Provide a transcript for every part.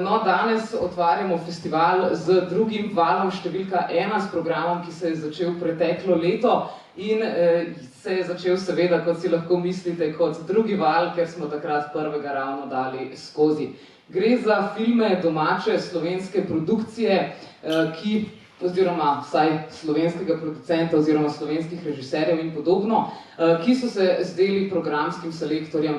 No, danes otvarjamo festival z drugim valom številka 1 s programom, ki se je začel preteklo leto in se je začel seveda, kot si lahko mislite, kot drugi val, ker smo takrat prvega ravno dali skozi. Gre za filme domače slovenske produkcije, oziroma vsaj slovenskega producenta oziroma slovenskih režiserjev in podobno, ki so se zdeli programskim selektorjem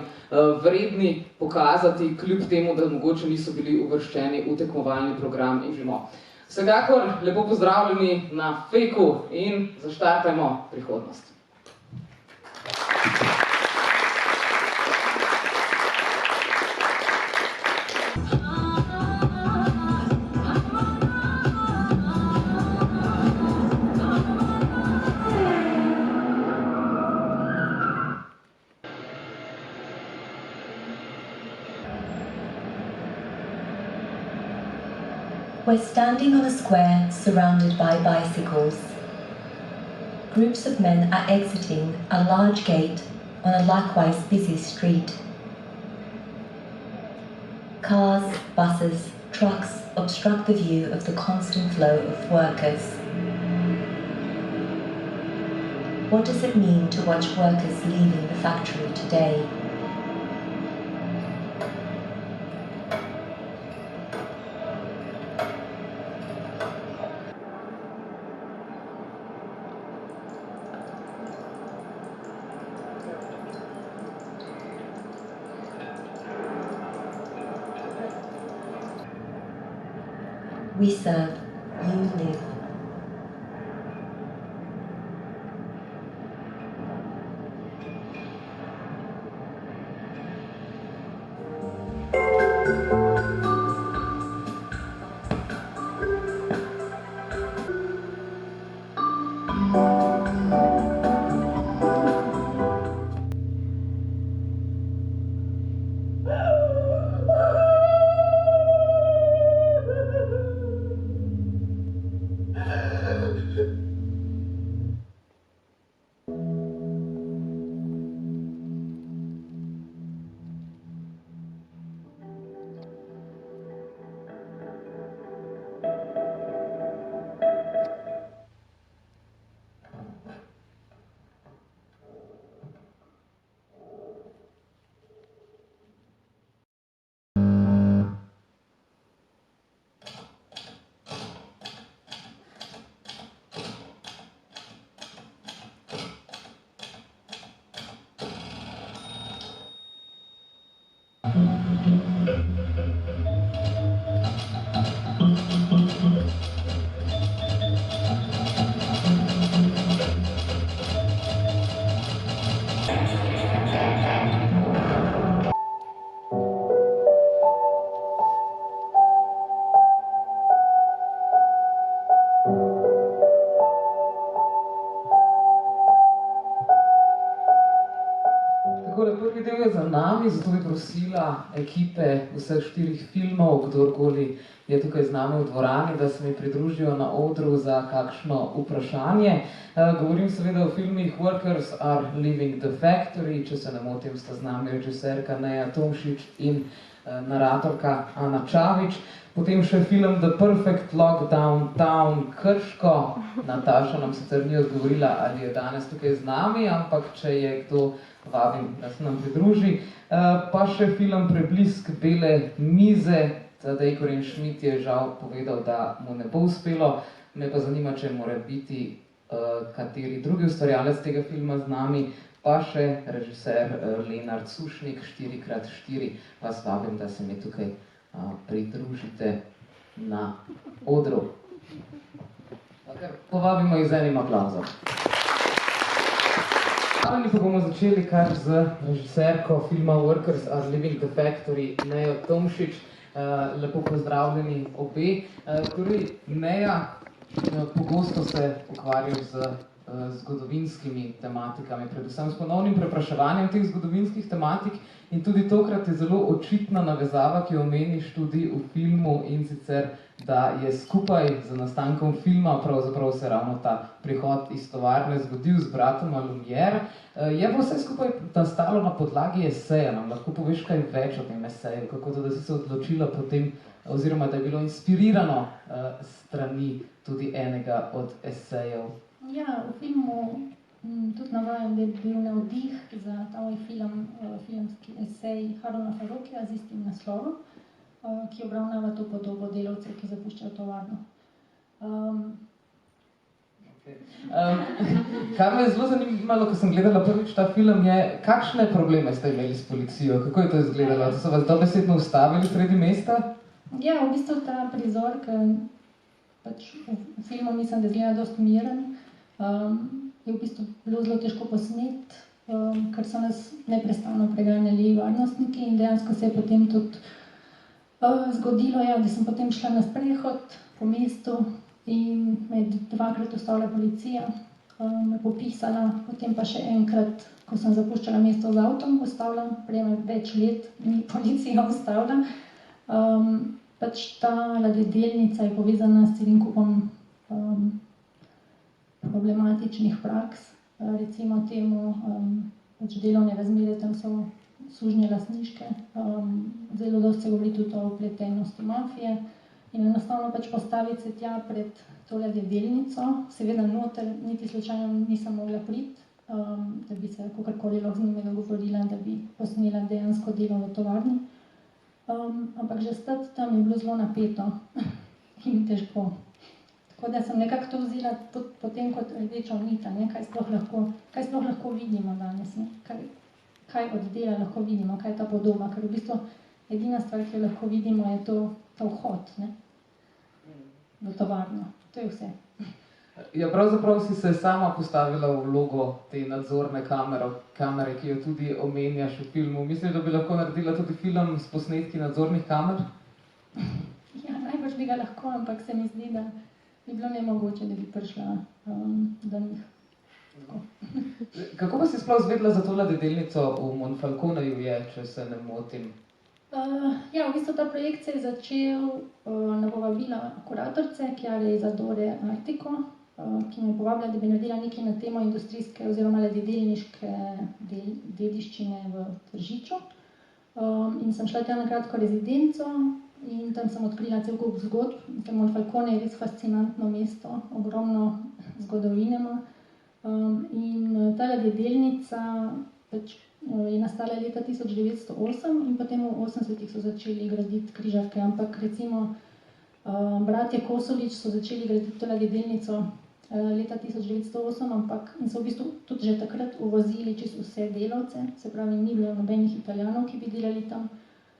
vredni pokazati, kljub temu, da mogoče niso bili uvrščeni v tekmovalni program in žimo. Vsekakor lepo pozdravljeni na Feku in zaštartajmo prihodnost. We're standing on a square surrounded by bicycles. Groups of men are exiting a large gate on a likewise busy street. Cars, buses, trucks obstruct the view of the constant flow of workers. What does it mean to watch workers leaving the factory today? We serve, you live. Prvi del je za nami, zato bi prosila ekipe vseh 4 filmov, kdorkoli je tukaj z nami v dvorani, da se mi pridružijo na odru za kakšno vprašanje. Govorim seveda o filmih Workers are leaving the factory, če se ne motim, sta z nami režiserka Neja Tomšič in naratorka Ana Čavič. Potem še film The Perfect Lockdown Town Krško. Nataša nam sicer ni odgovorila, ali je danes tukaj z nami, ampak če je kdo, vabim, da se nam pridruži. Pa še film Preblisk bele mize. Tadej Koren Šmit je žal povedal, da mu ne bo uspelo. Me pa zanima, če mora biti kateri drugi ustvarjalec tega filma z nami. Pa še režiser Lenart Sušnik, 4x4. Vas vabim, da se mi tukaj pridružite na odru. Povabimo jih z enim aplavzom. Pa bomo začeli kar z režiserko filma Workers are leaving the factory, Nejo Tomšič. Lepo pozdravljeni obe. Torej, Neja, pogosto se ukvarjaš z zgodovinskimi tematikami, predvsem s ponovnim prepraševanjem teh zgodovinskih tematik in tudi tokrat je zelo očitna navezava, ki jo omeniš tudi v filmu in sicer, da je skupaj z nastankom filma pravzaprav se ravno ta prihod iz tovarne zgodil z bratoma Lumière. Je pa vse skupaj nastalo na podlagi eseja, nam lahko poveš kaj več o tem eseju, kako to, da si se odločila potem, oziroma da je bilo inspirirano strani tudi enega od esejev. Ja, v filmu tudi navajam, da je bil navdih za ta moj filmski esej Haruna Farokija z istim naslovom, ki obravnava to podobo delavcev, ki zapuščajo tovarno. Kar me je zelo zanimalo, ko sem gledala prvič ta film, je, kakšne probleme ste imeli s policijo? Kako je to izgledalo? So vas dobesedno ustavili sredi mesta? Ja, v bistvu ta prizor, ki pač v filmu mislim, da izgleda dosti miren, je v bistvu bilo zelo težko posnet, ker so nas neprestano preganjali varnostniki in dejansko se je potem tudi zgodilo, ja, da sem potem šla na sprehod po mestu in me je dvakrat ustavila policija, me popisala, potem pa še enkrat, ko sem zapuščala mesto z avtom, ustavila, prej me več let ni policija ustavila. Pač ta ladjedelnica je povezana s celim kupom problematičnih praks, recimo temu, pač delovne razmere tam so sužnje lastniške, zelo dosti se govori tudi o vpletenosti mafije in enostavno pač postaviti se tja pred to ladjedelnico, seveda noter niti slučajno nisem mogla priti, da bi se kakorkoli lahko z njimi dogovorila, da bi posnela dejansko delo v tovarni. Ampak že stati tam je bilo zelo napeto in težko. Tako da sem nekako to vzela potem kot rdečo nit, kaj sploh lahko vidimo danes, ne? Kaj od dela lahko vidimo, kaj je ta podoba, ker v bistvu edina stvar, ki jo lahko vidimo, je ta vhod, ne? V tovarno. To je vse. Ja, pravzaprav si se sama postavila v vlogo te nadzorne kamere, ki jo tudi omenjaš v filmu. Misliš, da bi lahko naredila tudi film s posnetki nadzornih kamer? Ja, najbrž bi ga lahko, ampak se mi zdi, da bi bilo nemogoče, da bi prišla do njih. Kako pa si sploh izvedela za to ladjedelnico v Monfalconeju je, če se ne motim? Ja, v bistvu ta projekt se je začel na povabila kuratorice Chiare Isadore Artico, ki me je povabila, da bi naredila nekaj na temo industrijske oziroma ladjedelniške dediščine v Tržiču. In sem šla tja na kratko rezidenco in tam sem odkrila cel kup zgodb. Monfalcone je res fascinantno mesto, ogromno zgodovine ima. In ta ladjedelnica pač je nastala leta 1908 in potem v 80-ih so začeli graditi križarke, ampak recimo bratje Kosolič so začeli graditi to ladjedelnico leta 1908, in so v bistvu tudi že takrat uvozili čisto vse delavce, se pravi, ni bilo nobenih Italijanov, ki bi delali tam,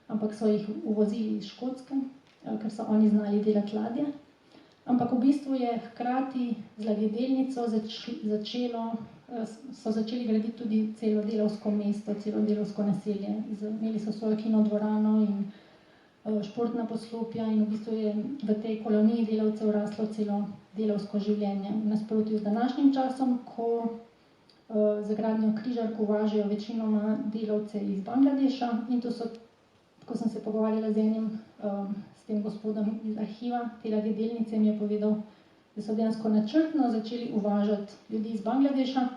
ampak so jih uvozili iz Škotske, ker so oni znali delati ladje. Ampak v bistvu je hkrati z ladjedelnico so začeli graditi tudi celo delavsko mesto, celo delavsko naselje. Imeli so svojo kinodvorano in športna poslopja in v bistvu je v tej koloniji delavcev raslo celo delavsko življenje. V nasprotju z današnjim časom, ko za gradnjo križark uvažajo večinoma delavce iz Bangladeša in to so, ko sem se pogovarjala z enim s tem gospodom iz arhiva te ladjedelnice, mi je povedal, da so dejansko načrtno začeli uvažati ljudi iz Bangladeša,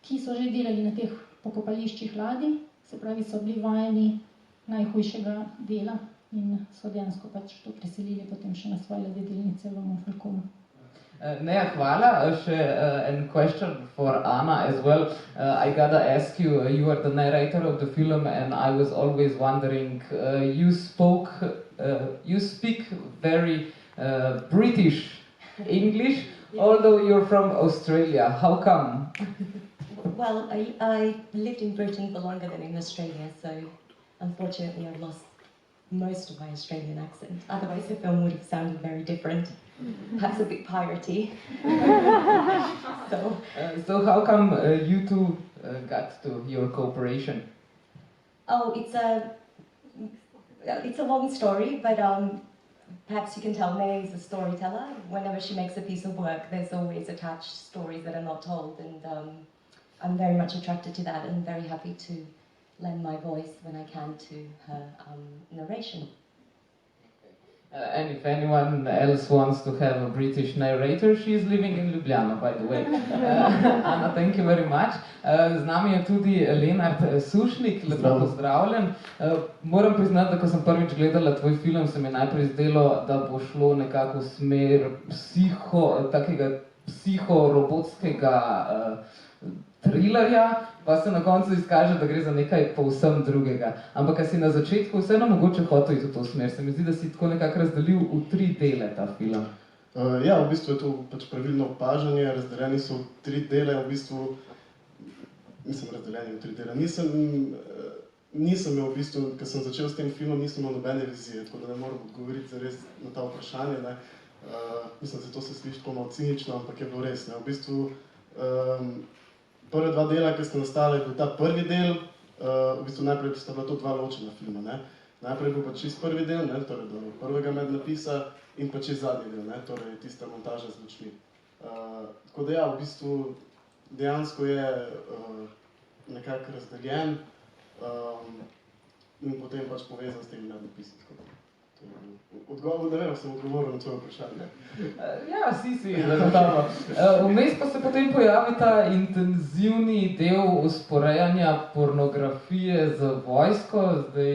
ki so že delali na teh pokopališčih ladij, se pravi, so bili vajeni najhujšega dela in so dejansko pač to preselili potem še na svoje ladjedelnice v Monfalcone. Neja, hvala. Še en question for Anna as well. I gotta ask you, you are the narrator of the film and I was always wondering, you speak very British English, although you're from Australia. How come? Well, I lived in Britain for longer than in Australia, so unfortunately I've lost most of my Australian accent. Otherwise the film would have sounded very different, perhaps a bit piratey. So how come you two got to your cooperation? Oh, it's a long story, but perhaps you can tell May's a storyteller. Whenever she makes a piece of work, there's always attached stories that are not told, and I'm very much attracted to that and very happy to lend my voice when I can to her narration. And if anyone else wants to have a British narrator, she is living in Ljubljana, by the way. Anna, thank you very much. Z nami je tudi Lenart Sušnik, lepo pozdravljen. Moram priznati, da ko sem prvič gledala tvoj film, se mi je najprej zdelo, da bo šlo nekako v smer takega psiho-robotskega thrillerja, pa se na koncu izkaže, da gre za nekaj povsem drugega. Ampak a si na začetku vseeno mogoče hotel iti v to smer? Se mi zdi, da si tako nekako razdelil v 3 dele ta film. Ja, v bistvu je to pač pravilno opažanje, razdeljeni so v 3 dele, v bistvu nisem razdeljeni v 3 dele. Nisem imel v bistvu, ko sem začel s tem filmom, nisem imel nobene vizije, tako da ne moram odgovoriti zares na ta vprašanje. Mislim, da se to se sliši tako malo cinično, ampak je bilo res. V bistvu prve 2 dela, ki sta nastala, je bil ta prvi del, v bistvu najprej sta bila to 2 ločena filma. Najprej je bil pa čist prvi del, torej do prvega mednapisa, in pa čist zadnji del, torej tista montaža z lučmi. Tako da ja, v bistvu dejansko je nekako razdeljen in potem pač povezan s temi mednapisi. Odgovor, ne vem, sem odgovoril na tvoje vprašanje. Ja, si, zagotovo. Vmes pa se potem pojavi ta intenzivni del usporejanja pornografije z vojsko, zdaj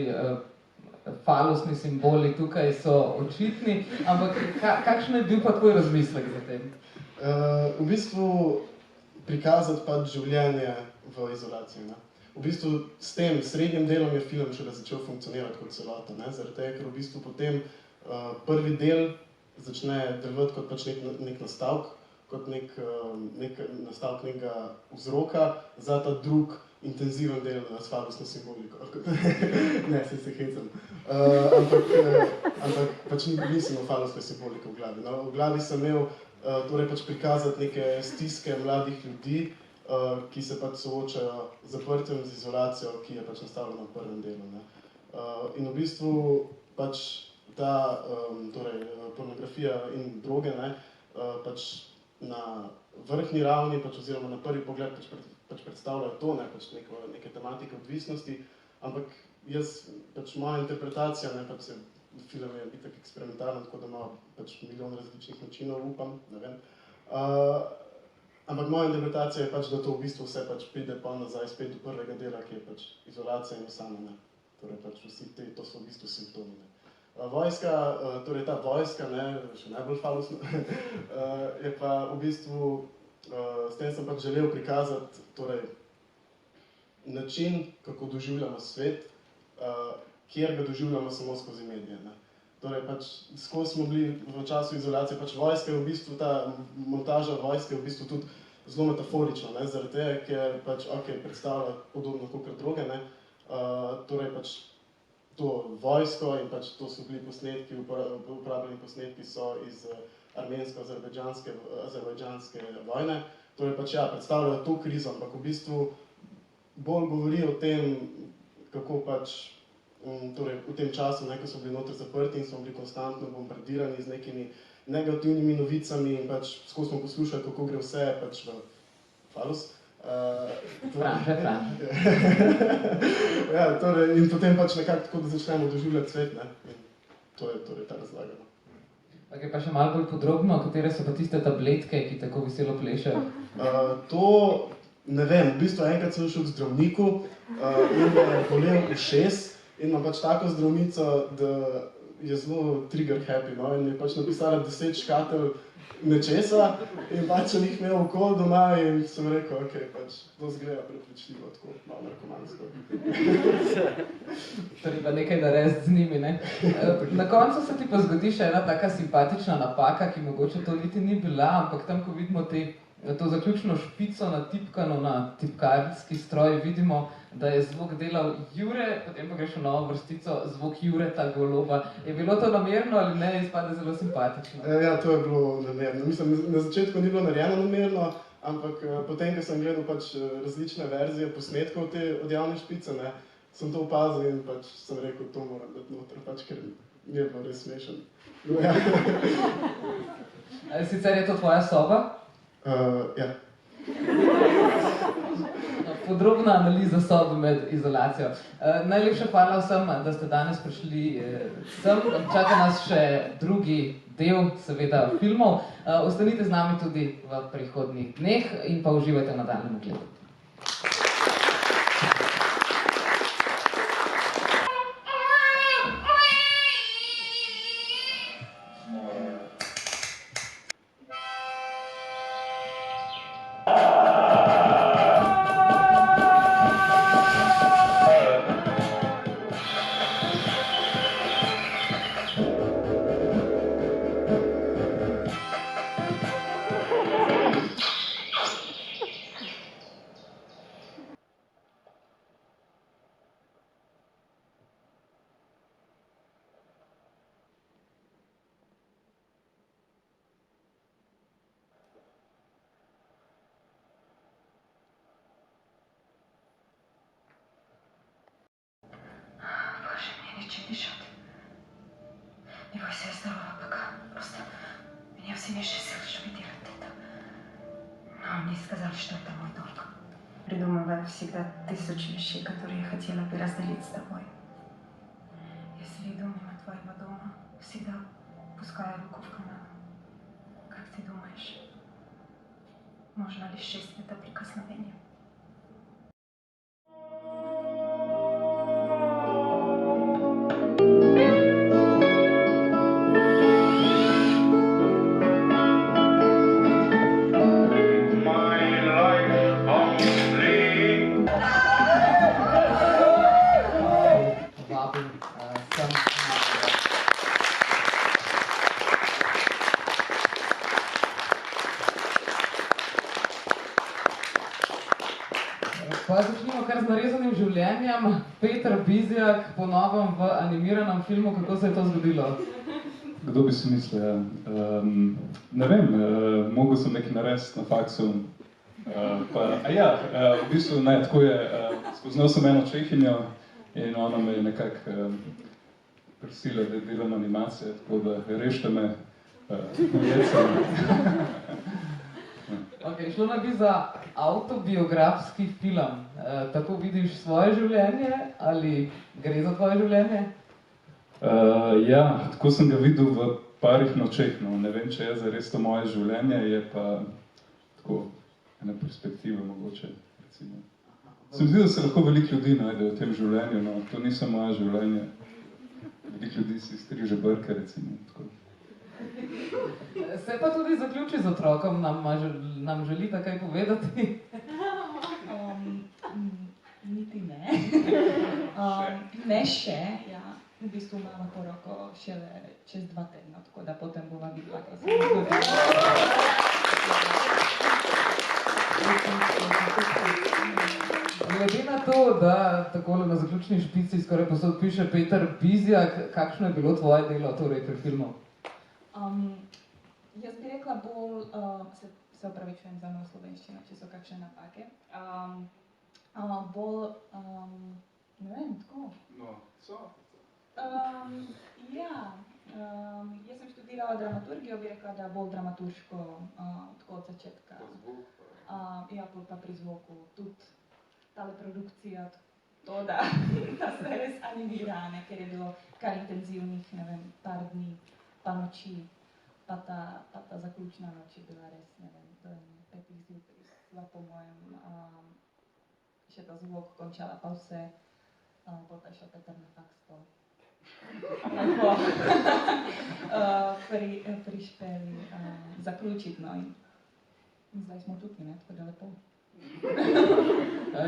falusni simboli tukaj so očitni, ampak kakšen je bil pa tvoj razmislek za tem? V bistvu prikazati pač življenje v izolaciji. V bistvu s tem srednjim delom je film šele začel funkcionirati kot celota, zaradi tega, ker v bistvu potem prvi del začne delovati kot pač nek nastavek, kot nek nastavek nekega vzroka za ta drug intenziven del s falusno simboliko. Ne, se hecam. Ampak pač nisem imel falusne simbolike v glavi. V glavi sem imel torej pač prikazati neke stiske mladih ljudi, ki se pač soočajo z zaprtjem, z izolacijo, ki je pač nastavljena v prvem delu. In v bistvu pač ta pornografija in droge pač na vrhnji ravni, oziroma na prvi pogled pač predstavljajo to, neke tematike odvisnosti, ampak moja interpretacija, film je itak eksperimentalen, tako da ima pač milijon različnih načinov, upam, ne vem. Ampak moja interpretacija je pač, da to v bistvu vse pač pride pa nazaj spet do prvega dela, ki je pač izolacija in osama. Torej pač vsi to so v bistvu simptomi. Vojska, torej ta vojska, še najbolj falusno, je pa v bistvu, s tem sem pač želel prikazati način, kako doživljamo svet, kjer ga doživljamo samo skozi medije. Torej pač skozi smo bili v času izolacije, pač vojska je v bistvu, ta montaža vojske je v bistvu tudi zelo metaforična, zaradi tega, ker pač predstavlja podobno kot droge, torej pač to vojsko in pač to so bili posnetki, uporabljeni posnetki so iz armensko-azerbajdžanske vojne, torej pač predstavljajo to krizo, ampak v bistvu bolj govori o tem, kako pač v tem času, ko smo bili noter zaprti in smo bili konstantno bombardirani z nekimi negativnimi novicami in pač skozi smo poslušali, kako gre vse pač v falus. In potem pač nekako tako, da začnemo doživljati svet, in to je ta razlaga. Ok, pa še malo bolj podrobno, katere so pa tiste tabletke, ki tako veselo plešajo? To ne vem, v bistvu enkrat sem šel k zdravniku in me je bolel ušes. In imam pač tako zdravnico, da je zelo trigger happy, in mi je pač napisala 10 škatelj nečesa in pač sem jih imel okoli doma in sem rekel, pač to zgleda prepričljivo, tako malo narkomansko. Treba nekaj narediti z njimi, ne? Na koncu se ti pa zgodi še ena taka simpatična napaka, ki mogoče to niti ni bila, ampak tam, ko vidimo to zaključno špico natipkano na tipkarski stroj, vidimo, da je zvok delal Jure, potem pa gre še novo vrstico, zvok Jureta Goloba. Je bilo to namerno ali ne, izpade zelo simpatično? Ja, to je bilo namerno. Mislim, na začetku ni bilo narejeno namerno, ampak potem, ko sem gledal pač različne verzije posnetkov te odjavne špice, sem to opazil in pač sem rekel, to moram dati noter, pač ker Mi je bilo res smešen. Ja. Sicer je to tvoja soba? Ja. Podrobna analiza sobe med izolacijo. Najlepša hvala vsem, da ste danes prišli sem. Čaka nas še drugi del, seveda, filmov. Ostanite z nami tudi v prihodnjih dneh in pa uživajte v nadaljnjem ogledu. Не бойся, я здорова пока. Просто меня все меньше сил, чтобы делать это. Но мне сказали, что это мой долг. Придумываю всегда тысячу вещей, которые я хотела бы разделить с тобой. Если иду мимо твоего дома, всегда пускаю руку в канал. Как ты думаешь, можно ли счесть это прикосновение? Pa začnimo kar z narezanim življenjem. Peter Bizjak, po novem v animiranem filmu, kako se je to zgodilo? Kdo bi si mislil, ja. Ne vem, mogel sem nekaj narediti na faksu. V bistvu ne, tako je, spoznal sem eno Čehinjo in ona me je nekako prosila, da delam animacije, tako da rešite me, ujecam. Okay, šlo naj bi za avtobiografski film. Tako vidiš svoje življenje ali gre za tvoje življenje? Ja, tako sem ga videl v parih nočeh. No. Ne vem, če je zares to moje življenje, je pa tako ena perspektiva mogoče. Recimo. Se mi zdi, da se lahko veliko ljudi najde v tem življenju, no to ni samo moje življenje. Veliko ljudi si striže brke, recimo. Tako. Se pa tudi zaključi z otrokom, nam želite kaj povedati? Niti ne. Ne še, ja. V bistvu imamo poroko šele čez 2 tedna, tako da potem bova videla, kaj se bo Glede na to, da takole na zaključni špici skoraj posod piše Peter Bizjak, kakšno je bilo tvoje delo torej pri filmu? Jaz bi rekla bolj, se opravičujem za mojo slovenščino, če so kakšne napake. Bolj, ne vem, tako. No, so. Jaz sem študirala dramaturgijo, bi rekla, da bolj dramaturško, tako od začetka. Ja, pa pri zvoku, tudi tale produkcija, to, da se res animira, ne, ker je bilo kar intenzivnih, ne vem, par dni, pa noči, pa ta zaključna noč je bila res, ne vem, do 5 zjutraj, sva po mojem še ta zvok končala, pa vse, potem šel Peter na faks to. Prišpeli zaključiti, no in zdaj smo tukaj, ne, tako da lepo.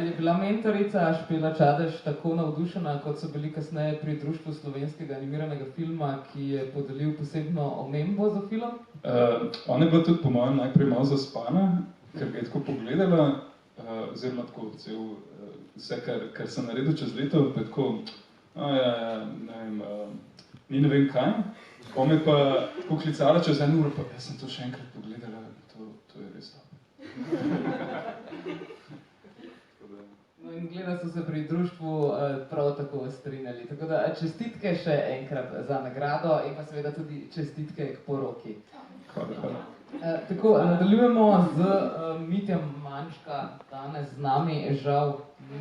Je bila mentorica Špela Čadež tako navdušena, kot so bili kasneje pri Društvu slovenskega animiranega filma, ki je podelil posebno omembo za film? Ona je bila tudi po mojem najprej malo zaspana, ker ga je tako pogledala, oziroma tako vse, kar sem naredil čez leto, pa je tako, ne vem kaj, pa me pa tako klicala čez 1 uro, pa jaz sem to še enkrat pogledala, to je res dobro. No in in gleda so se pri društvu prav tako strinjali. Tako da čestitke še enkrat za nagrado in pa seveda tudi čestitke k poroki. Hvala. Tako, nadaljujemo z Mitjem Mančka, danes z nami žal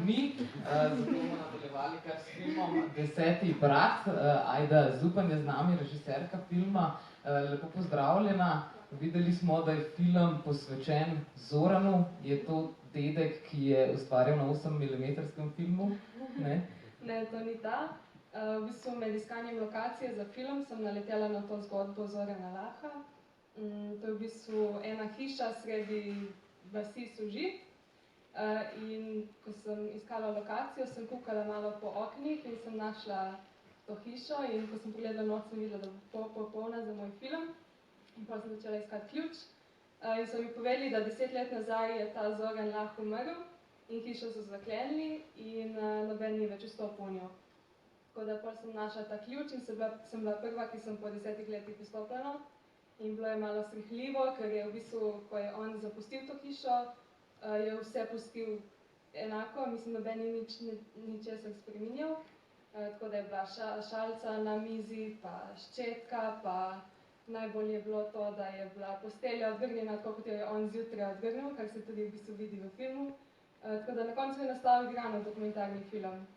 ni, zato bomo nadaljevali kar s filmom Deseti brat. Ajda Zupan je z nami, režiserka filma. Lepo pozdravljena. Videli smo, da je film posvečen Zoranu. Je to dedek, ki je ustvarjal na 8mm filmu? Ne? Ne, to ni ta. V bistvu med iskanjem lokacije za film sem naletela na to zgodbo Zorana Laha. To je v bistvu ena hiša sredi vasi Sožit. In ko sem iskala lokacijo, sem kukala malo po oknih in sem našla to hišo. In ko sem pogledala noč, sem videla, da bo popolna za moj film. In potem sem začela iskati ključ. In so mi povedali, da 10 let nazaj je ta Zoran Lah umrl in hišo so zaklenili in noben ni več vstopil v njo. Tako da potem sem našla ta ključ in sem bila prva, ki sem po 10 letih vstopila not. In bilo je malo srhljivo, ker je v bistvu, ko je on zapustil to hišo, je vse pustil enako, mislim, noben ni ničesar spreminjal. Tako da je bila šalica na mizi, pa ščetka, pa najbolj je bilo to, da je bila postelja odgrnjena, tako kot jo je on zjutraj odgrnil, kar se tudi v bistvu vidi v filmu. Tako da na koncu je nastal igrano dokumentarni film.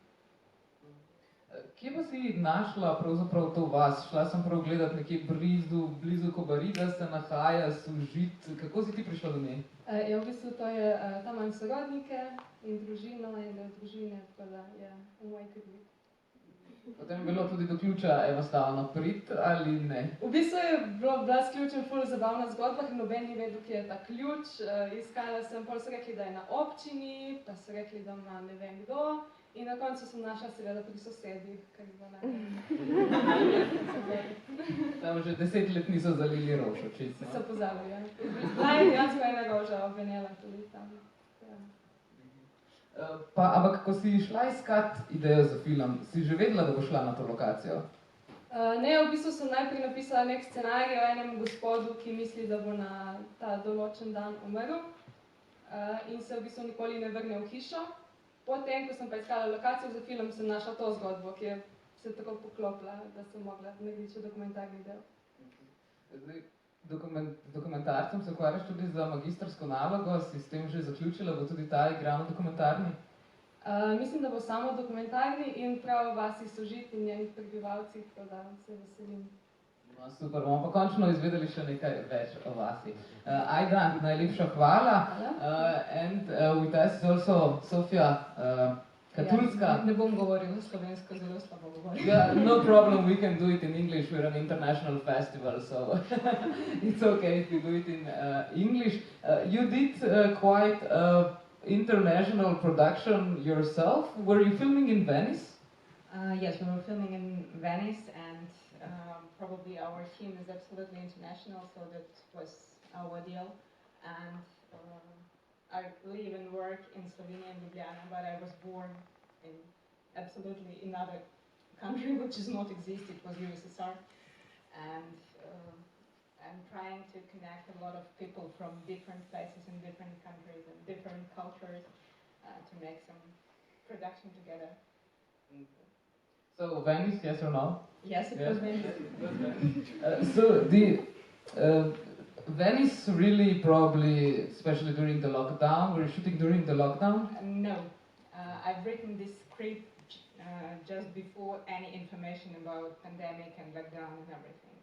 Kje pa si našla pravzaprav to vas? Šla sem prav gledat nekje blizu Kobarida se nahaja Sožit. Kako si ti prišla do nje? Ja, v bistvu to je, tam imam sorodnike in družino, in družine, tako da je v moji krvi. Potem je bilo tudi do ključa enostavno priti ali ne? V bistvu je bila s ključem ful zabavna zgodba, ker noben ni vedel, kje je ta ključ. Iskala sem, pol so rekli, da je na občini, pa so rekli, da ima ne vem kdo. In na koncu sem našla seveda pri sosedih, kar je bilo najbolj. Tam že 10 let niso zalili rož, očitno. So pozabili, ja. Dejansko ena roža obvenela tudi tam. Ampak, ko si šla iskat idejo za film, si že vedela, da bo šla na to lokacijo? Ne, v bistvu sem najprej napisala nek scenarij o enem gospodu, ki misli, da bo na ta določen dan umrl. In se v bistvu nikoli ne vrne v hišo. Potem, ko sem pa iskala lokacijo za film, sem našla to zgodbo, ki je se tako poklopila, da sem mogla narediti še dokumentarni del. Dokumentarcem se ukvarjaš tudi za magistrsko nalogo, si s tem že zaključila, bo tudi ta igrano dokumentarni? Mislim, da bo samo dokumentarni in prav vasi Sožit in njenih prebivalcih, tako da se veselim. No, super, bomo pa končno izvedeli še nekaj več o vasi. Ajda, najlepša hvala. And with us is also Sofia Katulska. Ne bom govorila slovensko, zelo slabo govorim. Yeah, no problem, we can do it in English. We're an international festival, so it's okay if you do it in English. You did quite international production yourself. Were you filming in Venice? Yes, we were filming in Venice, and probably our team is absolutely international, so that was our deal. And I live and work in Slovenia and Ljubljana, but I was born in absolutely another country which does not exist. It was USSR, and I'm trying to connect a lot of people from different places and different countries and different cultures to make some production together. So Venice, yes or no? Yes, it was Venice. So the Venice really probably, especially during the lockdown, were you shooting during the lockdown? No, I've written this script just before any information about pandemic and lockdown and everything.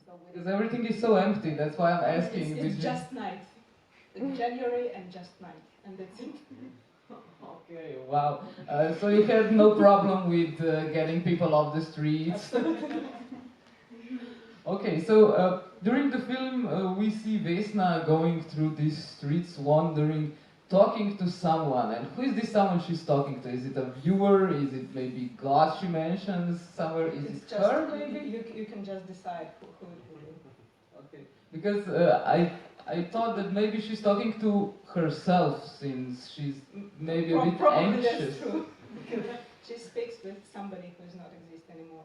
So because everything is so empty, that's why I'm asking. It's just night, January and just night, and that's it. Okay, wow. So you had no problem with getting people off the streets? Okay, so during the film we see Vesna going through these streets, wandering, talking to someone. And who is this someone she's talking to? Is it a viewer? Is it maybe God she mentions somewhere? Is It's it her maybe? You can just decide who it will be. Okay, because I thought that maybe she's talking to herself, since she's maybe a bit Probably anxious. that's true. She speaks with somebody who does not exist anymore.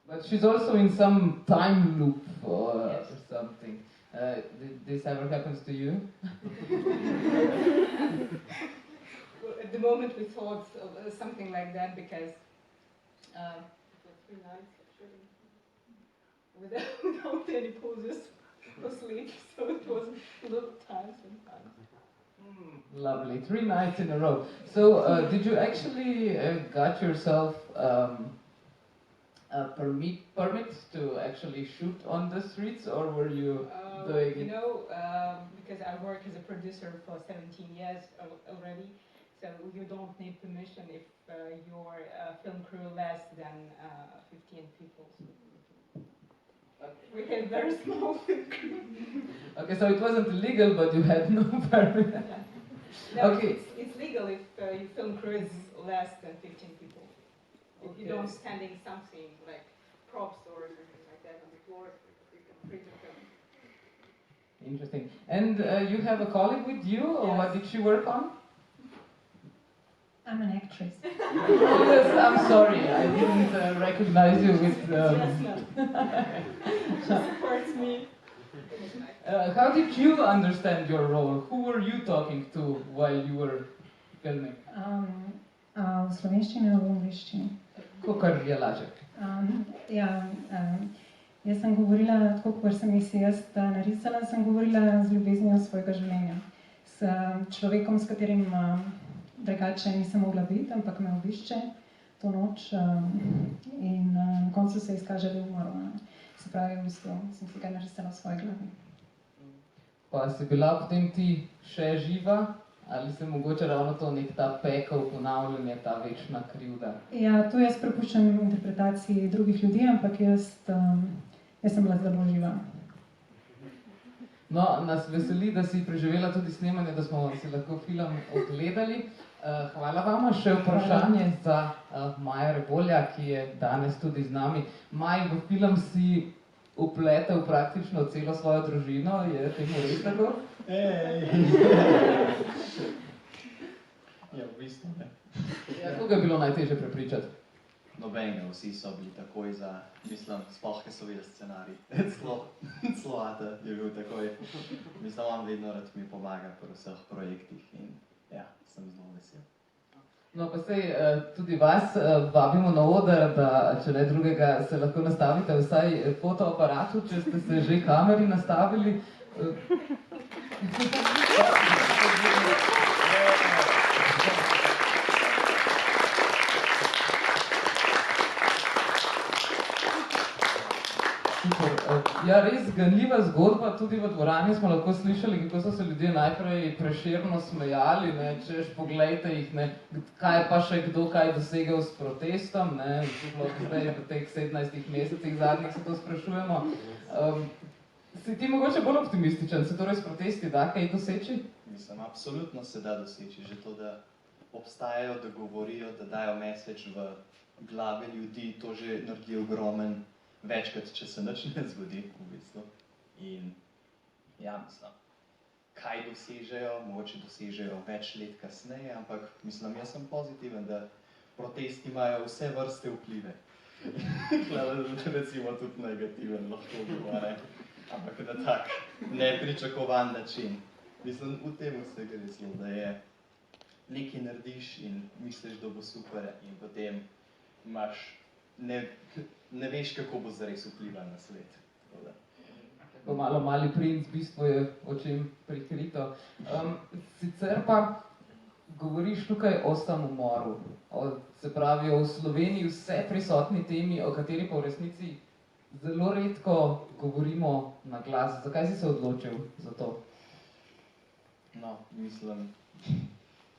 But she's also in some time loop or Yes. something. This ever happens to you? at the moment we thought of something like that because it was 3 nights of shooting without any pauses or sleep, so it was a lot of time sometimes. Lovely, 3 nights in a row. So, did you actually got yourself a permit to actually shoot on the streets, or were you doing You it? know, because I work as a producer for 17 years already, so you don't need permission if your film crew less than 15 people. We had very small film crew. Okay, so it wasn't illegal, but you had no permit. No, Okay. it's legal if your film crew is less than 15 people. If you Okay. don't standing something like props or something like that on the floor, you can free to film. Interesting. And you have a colleague with you, or Yes. what did she work on? I'm an actress. Yes, I'm sorry, I didn't recognize you with. Yes, no. She supports me. How did you understand your role? Who were you talking to while you were filming? V slovenščini ali v angliščini? Kakor je lažje. Jaz sem govorila tako, kot sem si jaz narisala, sem govorila z ljubeznijo svojega življenja. S človekom, s katerim drugače nisem mogla biti, ampak me obišče to noč in na koncu se izkaže, da je umrl. Se pravi, v bistvu sem si ga narisala v svoji glavi. Pa si bila potem ti še živa? Ali se mogoče ravno to nek ta pekel ponavljanje, ta večna krivda? Ja, to jaz prepuščam interpretaciji drugih ljudi, ampak jaz sem bila zelo živa. No, nas veseli, da si preživela tudi snemanje, da smo si lahko film ogledali. Hvala vama. Še vprašanje za Majo Rebolja, ki je danes tudi z nami. Maj, v film si upletel praktično celo svojo družino, je temu res tako? Ja, v bistvu ne. Ja, koga je bilo najtežje prepričati? Nobenega, vsi so bili takoj za, mislim, sploh, ker so videli scenarij. Celo Ata je bil takoj. Mislim, on vedno rad mi pomaga pri vseh projektih in ja, sem zelo vesel. No, pa sej tudi vas vabimo na oder, da če ne drugega se lahko nastavite vsaj fotoaparatu, če ste se že kameri nastavili. Super. Ja, res ganljiva zgodba, tudi v dvorani smo lahko slišali, kako so se ljudje najprej prešerno smejali, ne, češ poglejte jih, ne, kaj pa še kdo kaj dosegel s protestom, ne, zdaj v teh 17 mesecih zadnjih se to sprašujemo. Si ti mogoče bolj optimističen, se torej s protesti da kaj doseči? Mislim, absolutno se da doseči, že to, da obstajajo, da govorijo, da dajo message v glave ljudi, to že naredi ogromen večkrat, če se nič ne zgodi, v bistvu. In ja, mislim, kaj dosežejo, mogoče dosežejo več let kasneje, ampak mislim, jaz sem pozitiven, da protesti imajo vse vrste vplive. Recimo tudi negativen lahko govore, ampak na tak nepričakovan način. Mislim, v tem vse gre zelo, da je nekaj narediš in misliš, da bo super in potem imaš ne veš, kako bo zares vplival na svet. Tako malo Mali princ, v bistvu je o čem prikrito. Sicer pa govoriš tukaj o samomoru, se pravi o v Sloveniji vse prisotni temi, o kateri pa v resnici zelo redko govorimo na glas. Zakaj si se odločil za to? No, mislim,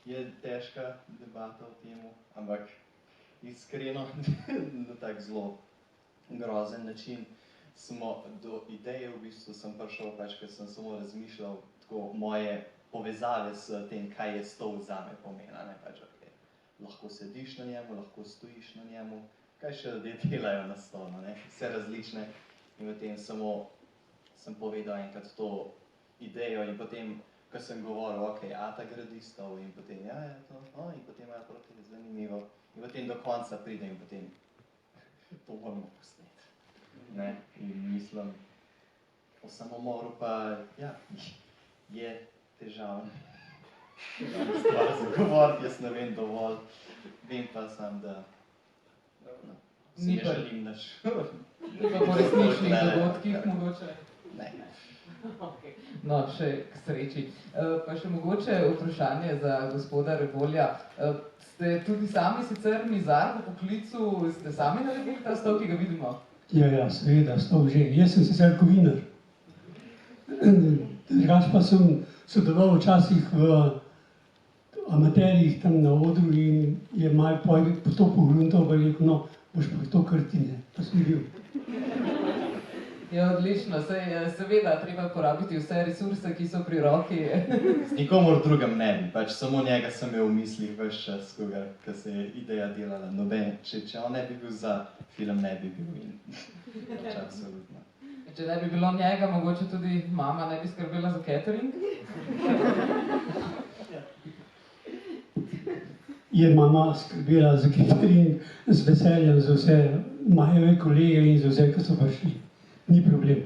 je težka debata o tem, ampak iskreno, na tak zelo grozen način smo do ideje, v bistvu sem prišel, ker sem samo razmišljal tako moje povezave s tem, kaj je stol zame pomena, ne, okay. Lahko sediš na njemu, lahko stojiš na njemu, kaj še ljudje delajo na stolu, ne, vse različne in potem samo sem povedal enkrat to idejo in potem, ko sem govoril, ok, Ata gradi stol in potem, ja, to, in potem je proti zanimivo in potem do konca pride in potem to moramo posneti. Ne? In mislim, o samomoru pa, ja, je težaven. stvar za govoriti, jaz ne vem dovolj. Vem pa sam, da si Ni ne pa- želim nič. Ni pa po resničnih dogodkih mogoče. Ne. Okay. No, še k sreči. Pa še mogoče vprašanje za gospoda Rebolja. Ste tudi sami sicer mizar v poklicu, ste sami naredili ta stol, ki ga vidimo? Ja, seveda, stov že. Jaz sem sicer kovinar. Drugač pa sem sodeloval včasih v amaterjih tam na odru in je malo po to pogruntal, pa je rekel, no, boš pa to kar ti, ne. Pa sem bil. Ja, odlično. Seveda, treba porabiti vse resurse, ki so pri roki. Z nikomor drugem ne bi, pač samo njega sem imel v mislih ves čas, ko se je ideja delala. Noben, če on ne bi bil za film, ne bi bil in pač absolutno. Če ne bi bilo njega, mogoče tudi mama ne bi skrbela za catering? Je mama skrbela za catering z veseljem, za vse majeve kolege in za vse, ki so prišli. Ni problem.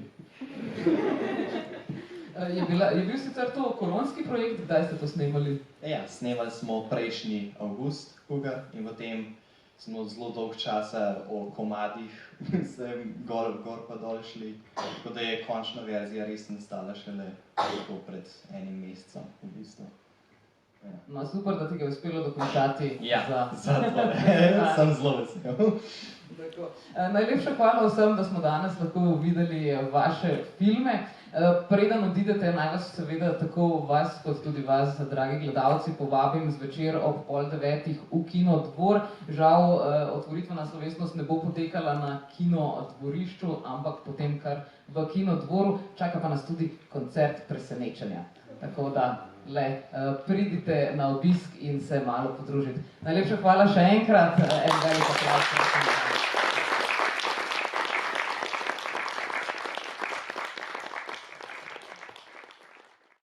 Je bil sicer to koronski projekt, kdaj ste to snemali? Ja, snemali smo prejšnji avgust, in potem smo zelo dolg časa o komadih se gor pa dol šli, tako da je končna verzija res nastala šele tako pred enim mesecem v bistvu. Ja. No, super, da ti ga je uspelo dokončati. Ja, zato sem zelo vesel. Najlepša hvala vsem, da smo danes lahko videli vaše filme. Preden odidete, naj vas seveda tako vas kot tudi vas, dragi gledalci, povabim zvečer ob 8:30 v Kino Dvor. Žal otvoritvena slovesnost ne bo potekala na Kino dvorišču, ampak potem kar v Kino Dvoru. Čaka pa nas tudi koncert presenečenja. Tako da pridite na obisk in se malo podružiti. Najlepša hvala še enkrat, en velik aplavz.